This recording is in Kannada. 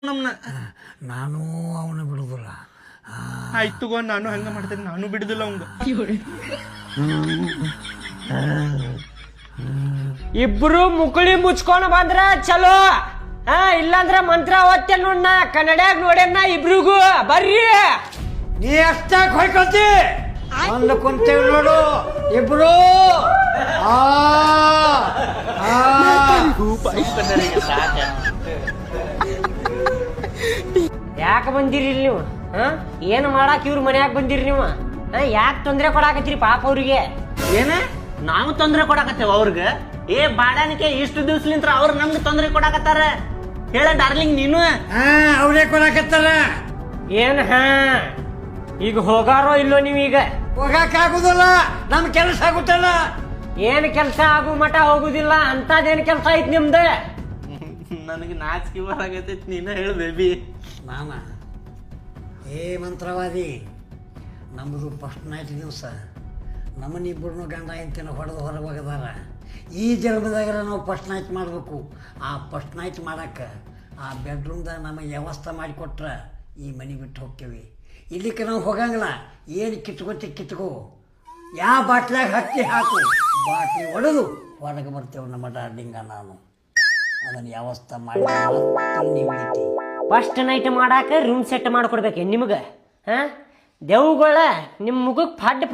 ನಮ್ನ ನಾನು ಅವನು ಬಿಡುದಿಲ್ಲ. ಆಯ್ತು ಗೋ, ನಾನು ಹಂಗ ಮಾಡ್ತೇನೆ, ನಾನು ಬಿಡುದಿಲ್ಲ ಅವಂಗ. ಇಬ್ರು ಮುಕುಳಿ ಮುಚ್ಕೊಂಡ್ ಬಂದ್ರ ಚಲೋ. ಇಲ್ಲಾಂದ್ರ ಮಂತ್ರ ಓದ್ತೆ ನೋಡ್, ನಾ ಕನ್ನಡ್ಯಾಗ ನೋಡ್ಯಾನ ಇಬ್ರಿಗೂ. ಬರ್ರಿ, ನೀ ಅಷ್ಟಾಗಿ ಹೊಯ್ಕೊತಿ ಒಂದು ಕುಂತೇವ್ ನೋಡು ಇಬ್ರು. ಯಾಕೆ ಬಂದಿರಿ ಇಲ್ಲಿ ನೀವು? ಏನ್ ಮಾಡಾಕ ಇವ್ರ ಮನ್ಯಾಗ ಬಂದಿರಿ ನೀವು? ಯಾಕೆ ತೊಂದ್ರೆ ಕೊಡಾಕತ್ತೀರಿ ಪಾಪ ಅವ್ರಿಗೆ? ಏನ ನಾವು ತೊಂದ್ರೆ ಕೊಡಾಕತ್ತೇವ ಅವ್ರಿಗೆ? ಏ ಬಾಡಾನಿಕೆ, ಇಷ್ಟು ದಿವ್ಸಲಿಂತ್ರ ಅವ್ರು ನಮ್ಗೆ ತೊಂದ್ರೆ ಕೊಡಾಕತ್ತಾರ. ಹೇಳ ಡಾರ್ಲಿಂಗ್ ನೀನು. ಅವರೇ ಕೊಡಾಕತ್ತಾರ. ಏನ್ ಈಗ ಹೋಗಾರೋ ಇಲ್ಲೋ ನೀವೀಗ? ಹೋಗಾಕಾಗುದಿಲ್ಲ, ನಮ್ ಕೆಲಸ ಆಗುತ್ತಲ್ಲ. ಏನ್ ಕೆಲ್ಸ ಆಗು ಮಠ ಹೋಗುದಿಲ್ಲ ಅಂತದೇನ್ ಕೆಲ್ಸ ಐತ್ ನಿಮ್ದ? ನನಗೆ ನಾಚಿಕೆ ಬರಾಕತ್ತೈತಿ, ನೀನ ಹೇಳ ಬೇಬಿ. ನಾನ ಏ ಮಂತ್ರವಾದಿ, ನಮ್ಮದು ಫಸ್ಟ್ ನೈಟ್ ದಿವಸ ನಮ್ಮನ್ನಿಬ್ಬರನ್ನು ಗಂಡ ಹೆಂಡತಿನ ಹೊಡೆದು ಹೊರಬಗದಾರ. ಈ ಜನ್ಮದಾಗ ನಾವು ಫಸ್ಟ್ ನೈಟ್ ಮಾಡಬೇಕು. ಆ ಫಸ್ಟ್ ನೈಟ್ ಮಾಡಕ್ಕೆ ಆ ಬೆಡ್ರೂಮ್ದಾಗ ನಮಗೆ ವ್ಯವಸ್ಥೆ ಮಾಡಿಕೊಟ್ರೆ ಈ ಮನೆ ಬಿಟ್ಟು ಹೋಗ್ತೇವೆ. ಇಲ್ಲಿಕ್ಕೆ ನಾವು ಹೋಗಂಗಿಲ್ಲ. ಏನು ಕಿತ್ಕೋ, ಯಾವ ಬಾಟ್ಲಾಗ ಹತ್ತಿ ಹಾಕು, ಬಾಟ್ಲಿ ಹೊಡೆದು ಹೊರಗೆ ಬರ್ತೇವೆ ನಮ್ಮ ಡಾರ್ಲಿಂಗ. ನಾನು ಅದನ್ನು ವ್ಯವಸ್ಥೆ ಮಾಡಿ ನೀವು ಫಸ್ಟ್ ನೈಟ್ ಮಾಡಾಕ ರೂಮ್ ಸೆಟ್ ಮಾಡ್ಕೊಡ್ಬೇಕೆ ನಿಮ್ಗೆ? ದೆವ್ಗಳ ನಿಮ್ಮ ಮುಖಕ್ಕೆ ಫಡ್